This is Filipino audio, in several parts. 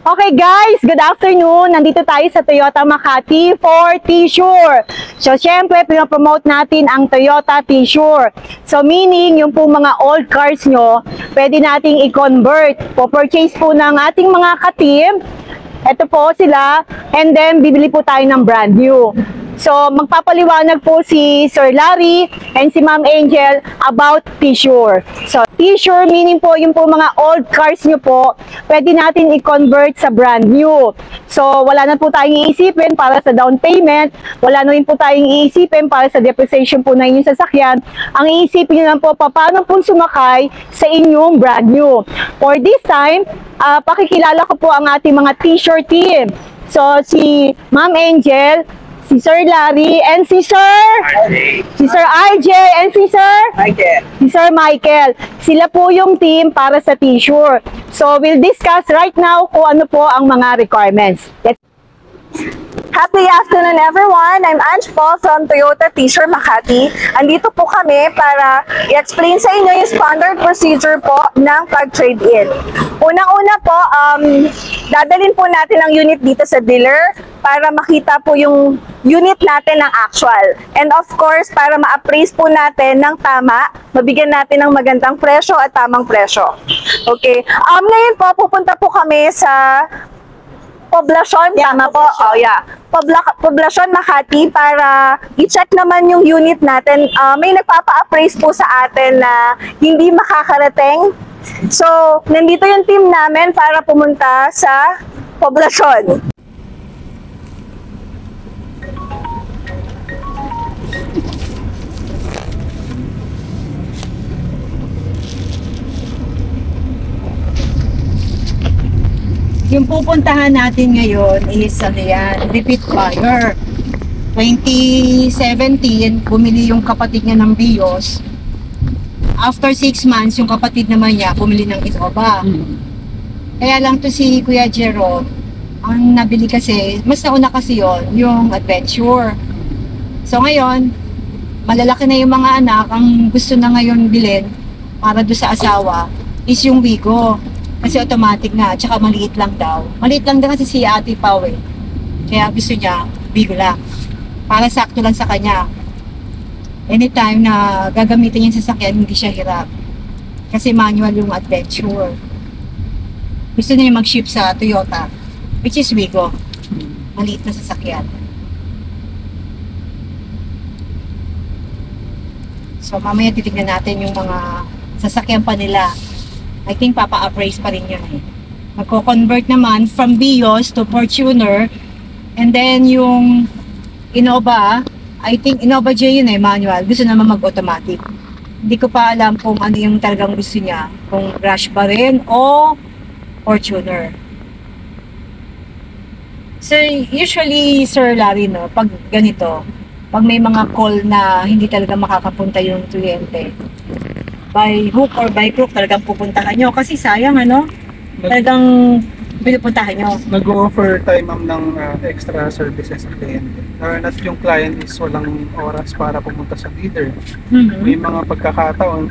Okay guys, good afternoon. Nandito tayo sa Toyota Makati for T-Sure. So syempre, pinopromote natin ang Toyota T-Sure. So meaning, yung po mga old cars nyo, pwede nating i-convert. Po-purchase po ng ating mga ka-team. Ito po sila. And then, bibili po tayo ng brand new. So, magpapaliwanag po si Sir Larry and si Ma'am Angel about T-Sure. So, T-Sure meaning po yung po mga old cars nyo po, pwede natin i-convert sa brand new. So, wala na po tayong iisipin para sa down payment, wala na rin po tayong iisipin para sa depreciation po na inyong sasakyan. Ang iisipin nyo lang po, paano po sumakay sa inyong brand new. For this time, pakikilala ko po ang ating mga T-Sure team. So, si Ma'am Angel, si Sir Larry, and si Sir RJ, and si Sir Michael. Sila po yung team para sa T-Sure. So, we'll discuss right now kung ano po ang mga requirements. Happy afternoon everyone! I'm Ange Paul from Toyota T-Sure Makati. Andito po kami para i-explain sa inyo yung standard procedure po ng pag-trade-in. Unang-una po, dadalhin po natin ang unit dito sa dealer para makita po yung unit natin ng actual. And of course, para ma-appraise po natin ng tama, mabigyan natin ng magandang presyo at tamang presyo. Okay. Ngayon po, pupunta po kami sa Poblacion, tama po? Oh, yeah. Poblacion Makati para i-check naman yung unit natin. May nagpapa-appraise po sa atin na hindi makakarating. So, nandito yung team namin para pumunta sa Poblacion. Yung pupuntahan natin ngayon is repeat buyer. 2017, bumili yung kapatid niya ng Vios. After 6 months, yung kapatid naman niya bumili ng Innova. Kaya lang to si Kuya Jero, ang nabili kasi, mas nauna kasi yung Adventure. So ngayon, malalaki na yung mga anak, ang gusto na ngayon bilhin para doon sa asawa is yung Wigo. Kasi automatic nga, tsaka maliit lang daw. Maliit lang din kasi si Ate Pau eh. Kaya gusto niya, bigo lang. Para sakto lang sa kanya. Anytime na gagamitin yung sasakyan, hindi siya hirap. Kasi manual yung Adventure. Gusto niya mag-ship sa Toyota, which is Wigo. Maliit na sasakyan. So mamaya titignan natin yung mga sasakyan pa nila. I think papa-appraise pa rin yun eh. Magko-convert naman from Vios to Fortuner. And then yung Innova, I think Innova J yun eh, manual. Gusto naman mag-automatic. Hindi ko pa alam kung ano yung talagang gusto niya. Kung Rush ba rin o Fortuner. So usually, Sir Larry, no, pag ganito, pag may mga call na hindi talaga makakapunta yung kliyente, by hook or by crook talagang pupuntahan nyo. Kasi sayang, ano? Talagang pinupuntahan nyo. Nag-offer tayo, ma'am, ng extra services sa client. Not yung client is walang oras para pumunta sa dealer. May mga pagkakataon,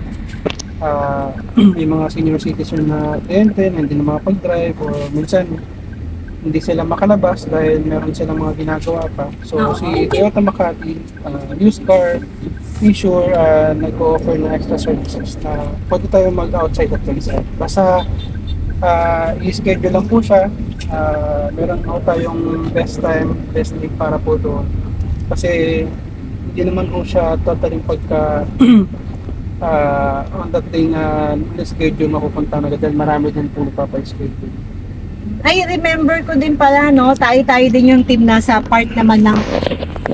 may mga senior citizen na cliente na hindi na makapag-drive o minsan hindi sila makalabas dahil meron silang mga ginagawa pa. So, si Toyota Makati, used car, T-Sure, nag-offer ng extra services na pwede tayo mag-outside at inside. Basta i-schedule lang po siya. Meron po tayong best time, best date para po doon. Kasi hindi naman po siya totally pagka on that day na schedule mapupunta na dahil marami din po nagpapa-schedule. I remember ko din pala, no? Tayo din yung team na sa part naman ng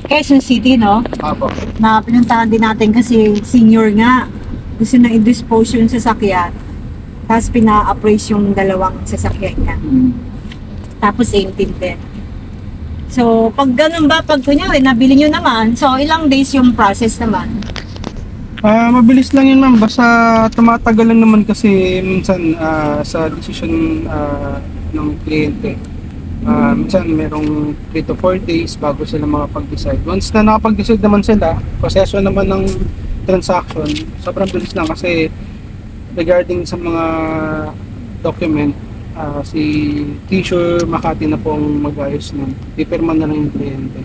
Quezon City, no? Apo. Na pinuntahan din natin kasi senior nga. Gusto na i-dispose yung sasakyan. Tapos pina-appraise yung dalawang sasakyan niya. Tapos same team din. So, pag ganun ba, pag kunyari, nabili nyo naman, so ilang days yung process naman? Mabilis lang yun, ma'am. Basta tumatagal lang naman kasi minsan sa decision ng kliyente. Minsan merong 3 to 4 days bago sila makapag-decide. Once na nakapag-decide naman sila, proseso naman ng transaction, sobrang bilis lang kasi regarding sa mga document, si T-Sure Makati na pong mag-ayos nun. Pipirma na lang yung kliyente.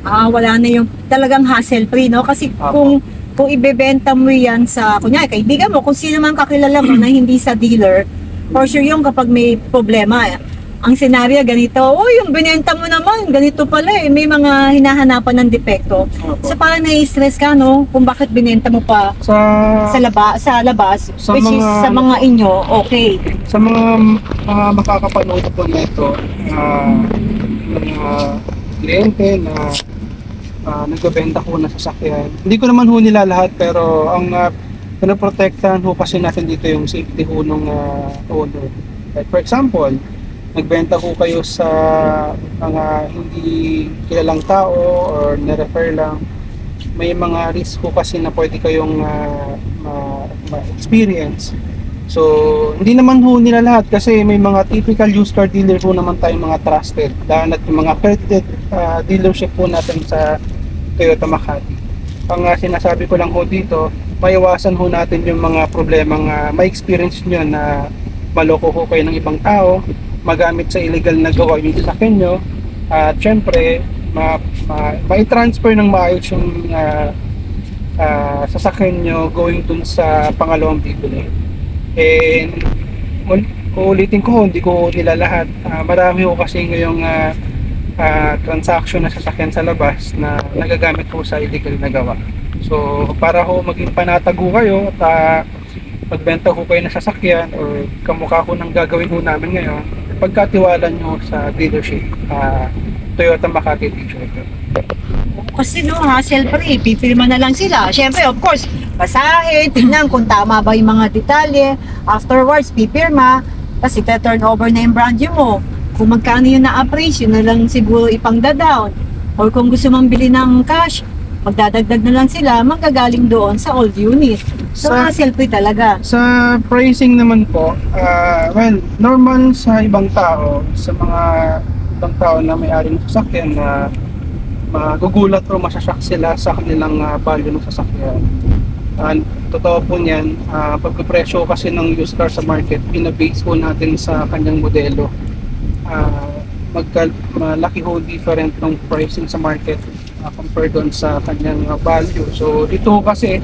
Wala na yung talagang hassle-free, no? Kasi Apo. kung ibebenta mo yan sa, kunyari, kaibigan mo, kung sino man kakilala mo na hindi sa dealer, for sure yung kapag may problema, ang senaryo ganito, yung binenta mo naman, ganito pala may mga hinahanapan ng depekto. Opo. So parang nai-stress ka, no? Kung bakit binenta mo pa sa labas, Sa which is mga- sa mga inyo, okay. Sa mga makakapanood po nito, mga kliyente na nagbebenta po ng sasakyan. Hindi ko naman ho nila lahat, pero ang pinoprotektahan ho kasi natin dito yung safety ho ng owner. Like for example, nagbenta ho kayo sa mga hindi kilalang tao or na-refer lang, may mga risk ho kasi na pwede kayong ma-experience. So, hindi naman ho nila lahat kasi may mga typical used car dealer ho naman tayong mga trusted. Dahil at yung mga accredited dealership po natin sa Toyota Makati. Ang sinasabi ko lang ho dito, maiwasan ho natin yung mga problemang ma-experience nyo na maloko ho kayo ng ibang tao, magamit sa illegal na gawa yung sasakyan nyo, at syempre, ma-transfer ng maayos yung sasakyan nyo going dun sa pangalawang bibili. And uulitin ko, hindi ko nila lahat. Marami ho kasi ngayong transaction na sasakyan sa labas na nagagamit ho sa illegal na gawa. So, para ho maging panatago kayo at magbenta ho kayo ng sasakyan or kamukha ho ng gagawin ho namin ngayon, pagkatiwala nyo sa dealership, Toyota Makati T-Sure. Kasi no, hassle-free, pipirma na lang sila. Siyempre, of course, basahin, tingnan kung tama ba yung mga detalye. Afterwards, pipirma, kasi turn over na yung brand new mo. Kung magkano yung na-appraise, yun na lang siguro ipang down. Or kung gusto mong bili ng cash, magdadagdag na lang sila, manggagaling doon sa old unit. So, hassle-free talaga. Sa pricing naman po, well, normal sa ibang tao, sa mga ibang tao na may-ari ng sasakyan na magugulat o masashock sila sa kanilang value ng sasakyan. Totoo po niyan, pagpipresyo kasi ng used car sa market, pinabase po natin sa kanyang modelo. Malaki ho different ng pricing sa market compared doon sa kanyang value. So dito kasi,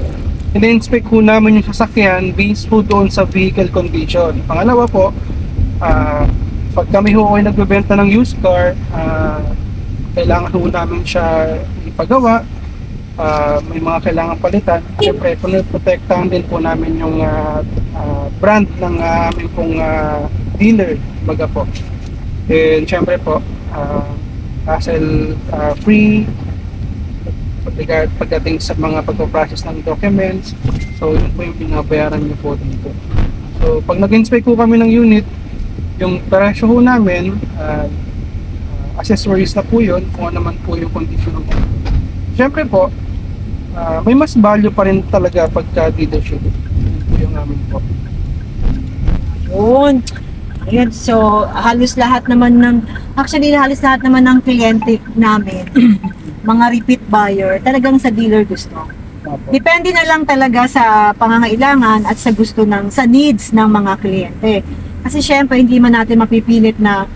ina-inspect po namin yung sasakyan based po doon sa vehicle condition. Pangalawa po, pag kami ho ay nagbebenta ng used car, kailangan ho namin siya ipagawa, may mga kailangan palitan. Siyempre, protektahan din po namin yung brand ng aming pong dealer, baga po. And siyempre po, hassle free pagdating sa mga pagpaprocess ng documents. So yun po yung binabayaran niyo po dito. So pag nag-inspect po kami ng unit, yung presyo ho namin, accessories na po yun, kung ano naman po yung condition ng unit. Siyempre po, may mas value pa rin talaga pagka dealership. Yun po yung namin po. Yun. Ayan, so halos lahat naman ng kliyente namin, mga repeat buyer, talagang sa dealer gusto. Depende na lang talaga sa pangangailangan at sa gusto sa needs ng mga kliyente. Kasi syempre, hindi man natin mapipilit na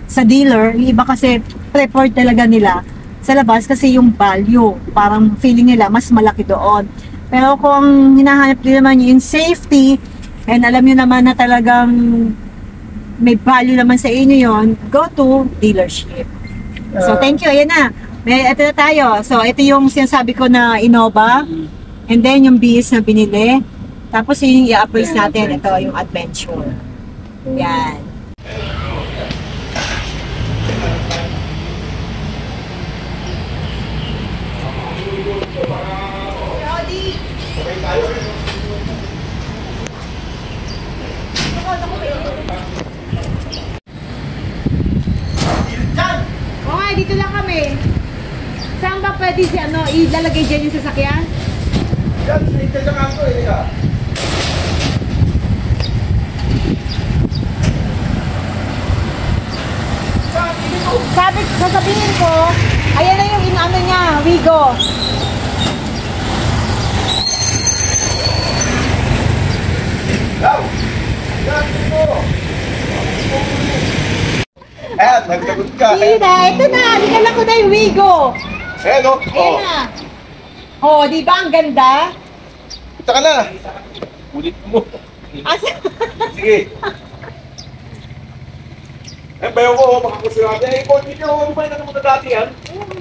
sa dealer, yung iba kasi prefer talaga nila sa labas kasi yung value, parang feeling nila mas malaki doon. Pero kung hinahanap nila naman yung safety, and alam nyo naman na talagang may value naman sa inyo yon, go to dealership. So thank you, ayan na. Ito na tayo. So ito yung sinasabi ko na Innova, and then yung BS na binili, tapos yung i-appraise natin, ito yung Adventure. Yan. Okay, dito lang kami. Saan ba pwede ilalagay dyan yung sasakyan? Yan, ito sa kanto eh. Sasabihin ko, ayan na yung inaano niya, Wigo. Yan, ito. Ayan, naglagot ka. Tina, ito na. Dinala ko na yung Wigo. Ayan, no? Ayan na. Oh, di ba ang ganda? Kita ka na. Ulit mo. Asa? Sige. Eh, bayo ko, makakusurado. Eh, konti nyo, ano ba yung naman dati yan?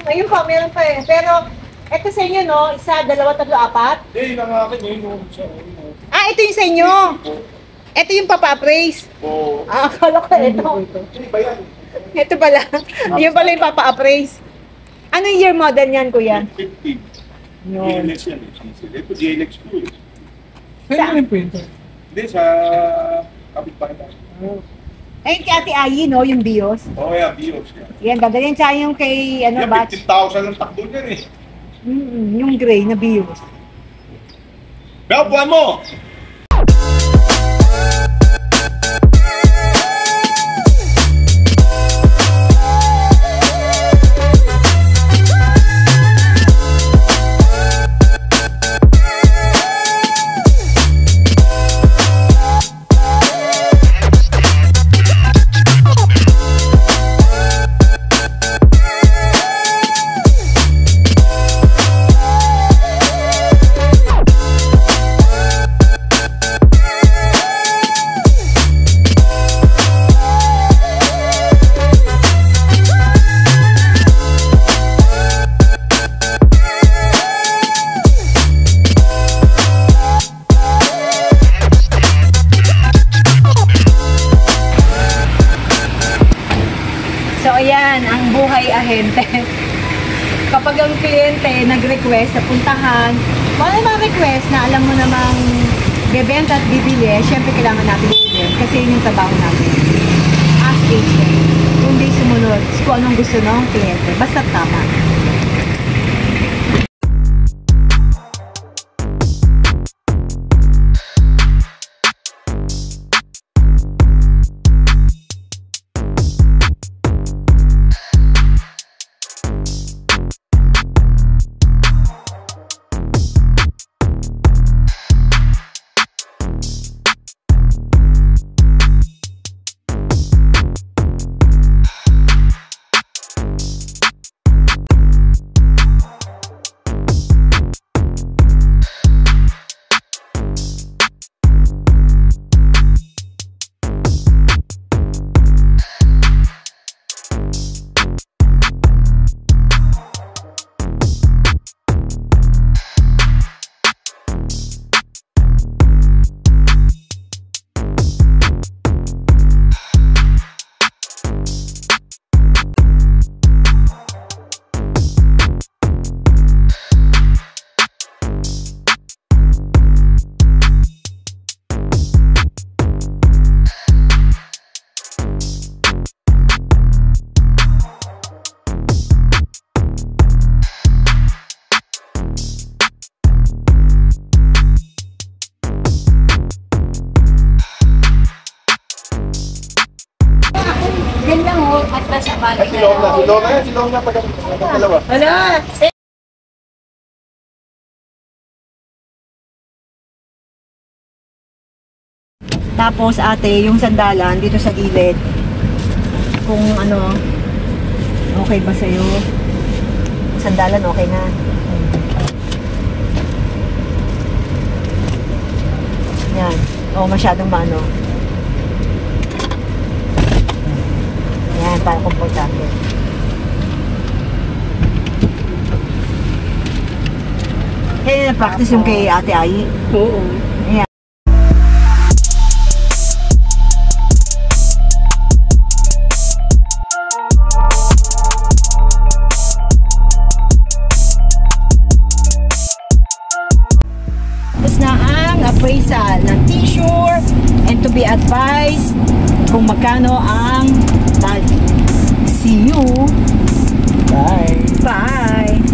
Ayun pa, meron pa eh. Pero, ito sa inyo, no? Isa, dalawa, tatlo, apat? Eh, yun ang akin, yun. Ah, ito yung sa inyo. Ito yung papa-appraise. Oo. Ah, akala ko ito. Hindi ba yan? Ito pala. Yung pala yung papa-appraise. Ano yung year model niyan, kuya? 15. No. GLX yan eh. Ito GLX ko eh. Pwede rin po yun, sir. Hindi, sa kapitbahay tayo. Ayun kay Ate Ayi, no? Yung BIOS. Oo, yan, BIOS yan. Yan, ganda yan. Tsaka yung kay, ano, Yan, batch. 15,000 ang takbo niyan eh. Yung gray na BIOS. Pero buwan mo! So, ayan, ang buhay ahente. Kapag ang kliyente nag-request na puntahan, wala mga request na alam mo namang bebenta at bibili, syempre kailangan natin i-give kasi yun yung trabaho natin. As agent, kundi sumunod kung anong gusto ng kliyente. Basta tama. Yan lang ho, at nasa balik na. Silong na pag dalawa. Wala! Tapos ate, yung sandalan dito sa gilid. Kung ano, okay ba sa'yo? Sandalan okay na. Yan. O, masyadong mano. Yan, para komportable. Kaya na-practice yung kay Ate Ayi. Oo. Ayan. Tapos na ang appraisal ng T-Sure and to be advised kung magkano ang value. See you! Bye! Bye!